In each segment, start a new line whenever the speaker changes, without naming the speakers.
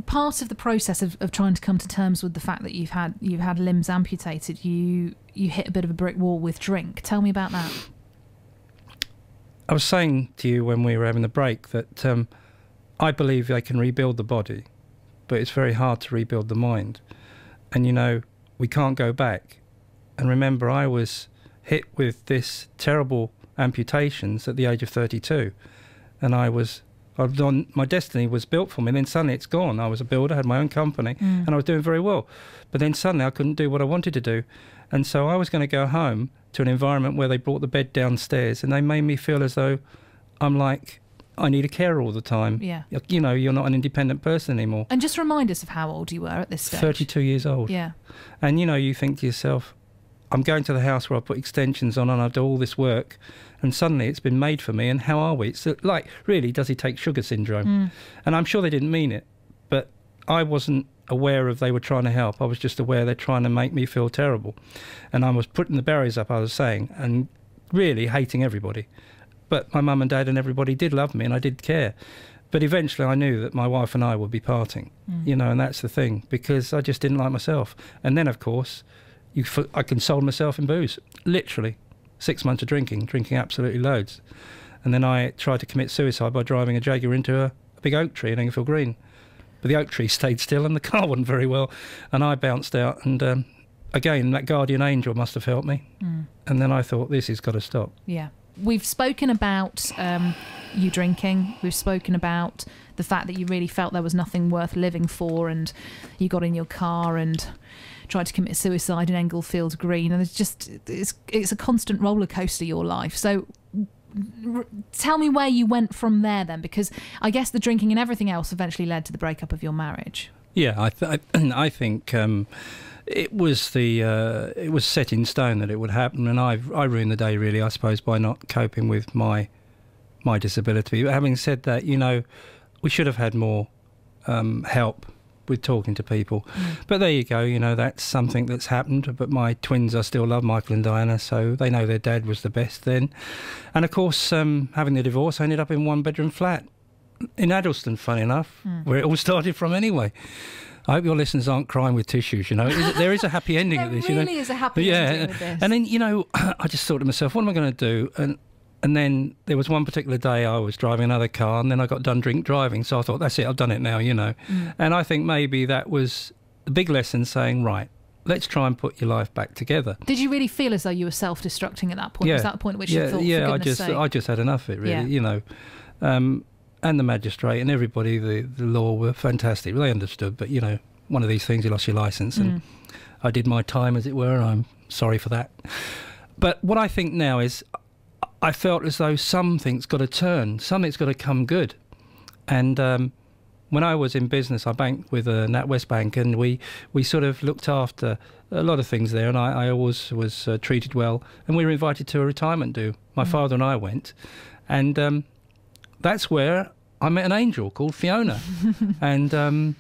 part of the process of trying to come to terms with the fact that you've had limbs amputated, you hit a bit of a brick wall with drink. Tell me about that.
I was saying to you when we were having the break that I believe they can rebuild the body, but it's very hard to rebuild the mind. And, you know, we can't go back. And remember, I was hit with this terrible amputations at the age of 32. And my destiny was built for me, and then suddenly it's gone. I was a builder, had my own company, and I was doing very well. But then suddenly I couldn't do what I wanted to do. And so I was going to go home to an environment where they brought the bed downstairs, and they made me feel as though I'm like, I need a carer all the time.
Yeah.
You know, you're not an independent person anymore.
And just remind us of how old you were at this stage.
32 years old.
Yeah.
And, you know, you think to yourself, I'm going to the house where I put extensions on and I do all this work, and suddenly it's been made for me, and how are we? It's like, really, does he take sugar syndrome? And I'm sure they didn't mean it, but I wasn't aware of they were trying to help. I was just aware they're trying to make me feel terrible. And I was putting the barriers up, I was saying, and really hating everybody. But my mum and dad and everybody did love me, and I did care. But eventually I knew that my wife and I would be parting, you know, and that's the thing, because I just didn't like myself. And then, of course, I consoled myself in booze, literally. 6 months of drinking absolutely loads. And then I tried to commit suicide by driving a Jaguar into a big oak tree in Englefield Green. But the oak tree stayed still and the car wasn't very well. And I bounced out, and again, that guardian angel must have helped me. And then I thought, this has got to stop.
Yeah. We've spoken about you drinking. We've spoken about the fact that you really felt there was nothing worth living for, and you got in your car and tried to commit suicide in Englefield Green. And it's a constant roller coaster, your life. So tell me where you went from there then, because I guess the drinking and everything else eventually led to the breakup of your marriage.
Yeah, I think it was set in stone that it would happen, and I ruined the day, really, I suppose, by not coping with my disability. But having said that, you know, we should have had more help with talking to people. But there you go, you know, that's something that's happened. But my twins, I still love Michael and Diana, so they know their dad was the best then. And of course, having the divorce, I ended up in a one-bedroom flat in Addleston, funny enough, where it all started from anyway. I hope your listeners aren't crying with tissues, you know. There is a happy ending at this,
There
you know.
really is a happy ending with this.
And then, you know, I just thought to myself, what am I going to do? And then there was one particular day I was driving another car, and then I got done drink driving. So I thought, that's it, I've done it now, you know. And I think maybe that was the big lesson, saying, right, let's try and put your life back together. Did
you really feel as though you were self-destructing at that point?
Yeah.
Was that the point at which you thought, for goodness sake?
I just had enough of it, really, you know. And the magistrate and everybody, the law, were fantastic. They understood, but, you know, one of these things, you lost your licence, and I did my time, as it were, and I'm sorry for that. But what I think now is, I felt as though something's got to turn, something's got to come good. And when I was in business, I banked with NatWest Bank, and we sort of looked after a lot of things there, and I always was treated well. And we were invited to a retirement do. My father and I went, and that's where I met an angel called Fiona. And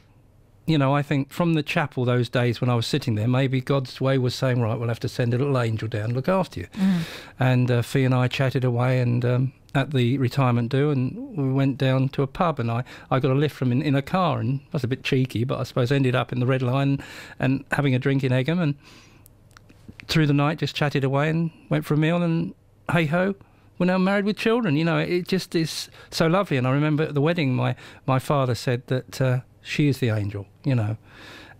you know, I think from the chapel those days when I was sitting there, maybe God's way was saying, right, we'll have to send a little angel down and look after you. And Fee and I chatted away, and at the retirement do, and we went down to a pub, and I got a lift from in a car, and I was a bit cheeky, but I suppose ended up in the Red Lion and having a drink in Egham, and through the night just chatted away and went for a meal, and hey-ho, we're now married with children. You know, it just is so lovely. And I remember at the wedding, my father said that she is the angel, you know,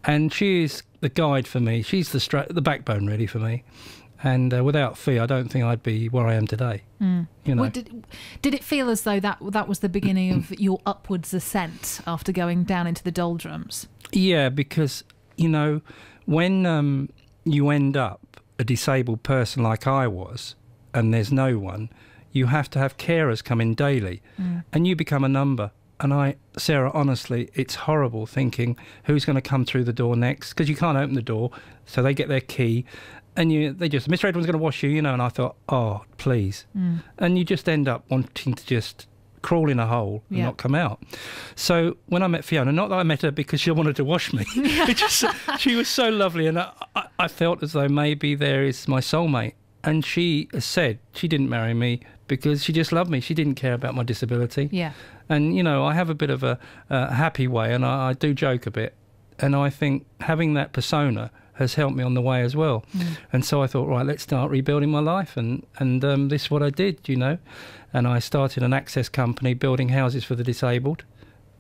and she is the guide for me. She's the backbone, really, for me. And without Fee, I don't think I'd be where I am today. You know.
Well, did it feel as though that was the beginning of your upwards ascent after going down into the doldrums? Yeah,
because, you know, when you end up a disabled person like I was, and there's no one, you have to have carers come in daily, and you become a number. And Sarah, honestly, it's horrible thinking who's going to come through the door next, because you can't open the door, so they get their key, and they just, Mr. Edwin's going to wash you, you know, and I thought, oh, please. And you just end up wanting to just crawl in a hole and not come out. So when I met Fiona, not that I met her because she wanted to wash me, she was so lovely, and I felt as though maybe there is my soulmate. And she said she didn't marry me because she just loved me. She didn't care about my disability.
Yeah.
And, you know, I have a bit of a happy way, and I do joke a bit. And I think having that persona has helped me on the way as well. And so I thought, right, let's start rebuilding my life. And this is what I did, you know. And I started an access company building houses for the disabled.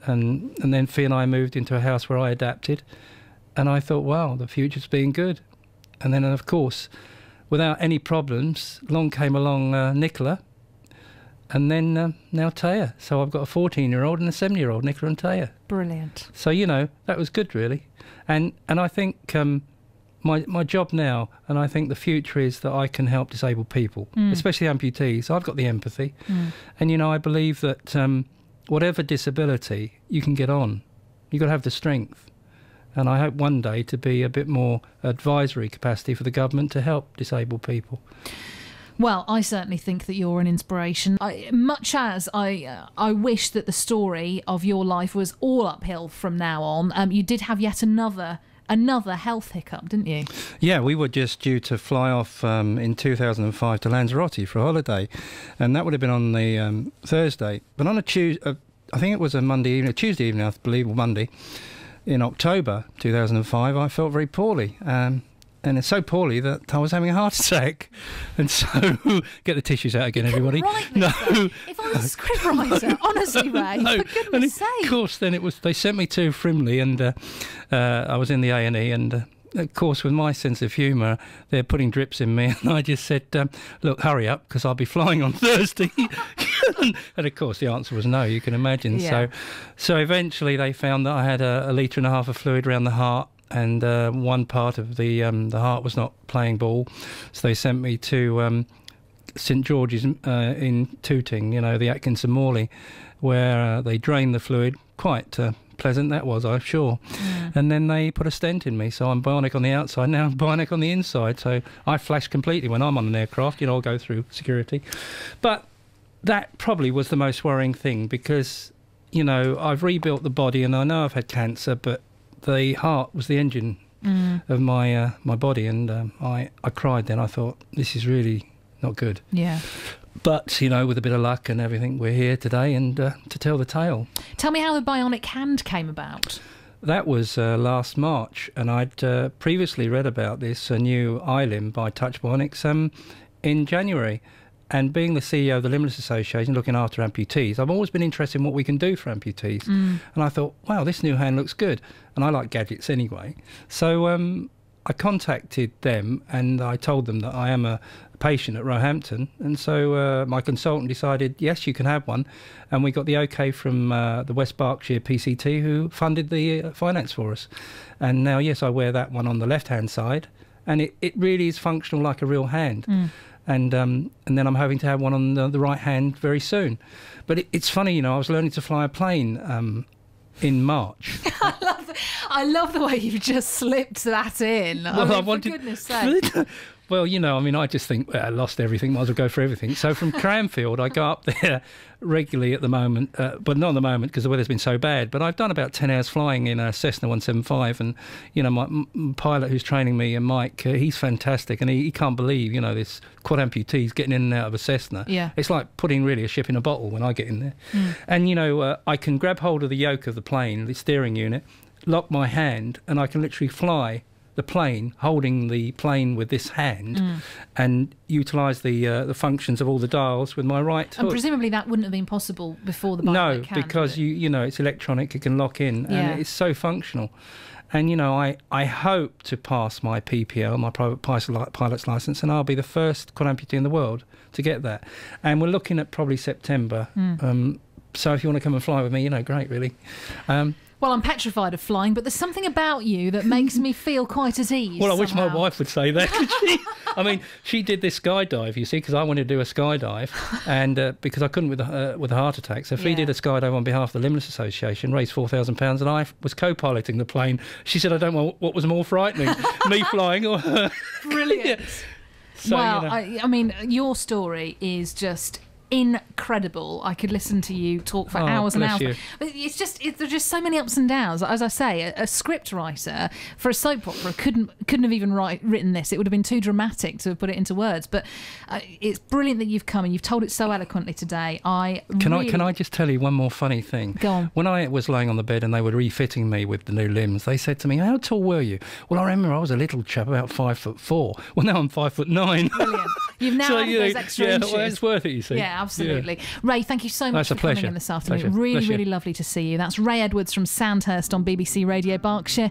And then Fee and I moved into a house where I adapted. And I thought, wow, the future's been good. And then, of course, without any problems, along came along Nicola. And then now Taya. So I've got a 14-year-old and a 7-year-old, Nicola and Taya.
Brilliant.
So, you know, that was good, really. And I think my job now, and I think the future is that I can help disabled people, especially amputees. I've got the empathy. And, you know, I believe that whatever disability, you can get on. You've got to have the strength. And I hope one day to be a bit more advisory capacity for the government to help disabled people.
Well, I certainly think that you're an inspiration. Much as I wish that the story of your life was all uphill from now on, you did have yet another health hiccup, didn't you? Yeah,
we were just due to fly off in 2005 to Lanzarote for a holiday, and that would have been on the Thursday. But on a Tuesday, I think it was a Monday evening, a Tuesday evening, I believe, or Monday, in October 2005, I felt very poorly. And it's so poorly that I was having a heart attack. And so, get the tissues out again, everybody.
No. If I was a scriptwriter, honestly, Ray,
no.
for goodness sake.
Of course, then they sent me to Frimley, and I was in the A&E, and of course, with my sense of humour, they're putting drips in me, and I just said, look, hurry up, because I'll be flying on Thursday. And of course, the answer was no, you can imagine.
Yeah.
So eventually they found that I had a litre and a half of fluid around the heart, and one part of the heart was not playing ball, so they sent me to St George's in Tooting, you know, the Atkinson Morley, where they drained the fluid. Quite pleasant that was, I'm sure. And then they put a stent in me, so I'm bionic on the outside, now I'm bionic on the inside, so I flash completely when I'm on an aircraft, you know, I'll go through security. But that probably was the most worrying thing, because, you know, I've rebuilt the body, and I know I've had cancer, but the heart was the engine of my body, and I cried then. I thought, this is really not good.
Yeah.
But, you know, with a bit of luck and everything, we're here today and to tell the tale.
Tell me how the bionic hand came about.
That was last March, and I'd previously read about this new eye-limb by Touch Bionics in January. And being the CEO of the Limbless Association, looking after amputees, I've always been interested in what we can do for amputees. And I thought, wow, this new hand looks good. And I like gadgets anyway. So I contacted them, and I told them that I am a patient at Roehampton. And so my consultant decided, yes, you can have one. And we got the OK from the West Berkshire PCT, who funded the finance for us. And now, yes, I wear that one on the left-hand side. And it really is functional like a real hand. And then I'm hoping to have one on the right hand very soon. But it's funny, you know, I was learning to fly a plane in March.
I love the way you've just slipped that in.
Well,
I mean, for goodness sake.
Well, you know, I mean, I just think, well, I lost everything, might as well go for everything. So from Cranfield, I go up there regularly at the moment, but not at the moment because the weather's been so bad. But I've done about 10 hours flying in a Cessna 175, and, you know, my pilot who's training me, and Mike, he's fantastic, and he can't believe, you know, this quad amputees getting in and out of a Cessna.
Yeah.
It's like putting really a ship in a bottle when I get in there. And, you know, I can grab hold of the yoke of the plane, the steering unit, lock my hand, and I can literally fly the plane, holding the plane with this hand, and utilise the functions of all the dials with my right hook.
And presumably that wouldn't have been possible before the bionic hand.
No, because you know, it's electronic, it can lock in, and it's so functional. And, you know, I hope to pass my PPL, my private pilot's licence, and I'll be the first quad amputee in the world to get that. And we're looking at probably September. So if you want to come and fly with me, you know, great, really.
Well, I'm petrified of flying, but there's something about you that makes me feel quite at ease.
Well, I wish my wife would say that. I mean, she did this skydive, you see, because I wanted to do a skydive, and because I couldn't with a heart attack. So Fee did a skydive on behalf of the Limbless Association, raised £4,000, and I was co-piloting the plane. She said, I don't know what was more frightening, me flying or her.
Brilliant.
So,
well,
you know.
I mean, your story is just incredible. I could listen to you talk for hours and hours. But there's just so many ups and downs. As I say, a script writer for a soap opera couldn't have even written this. It would have been too dramatic to put it into words. But it's brilliant that you've come and you've told it so eloquently today. Can
I just tell you one more funny thing?
Go on.
When I was laying on the bed and they were refitting me with the new limbs, they said to me, "How tall were you?" Well, I remember I was a little chap, about 5'4". Well, now I'm 5'9".
Brilliant. You've now added those extra inches.
Well, it's worth it, you see.
Yeah, absolutely. Yeah. Ray, thank you so much for coming in this afternoon.
Pleasure.
Really lovely to see you. That's Ray Edwards from Sandhurst on BBC Radio Berkshire.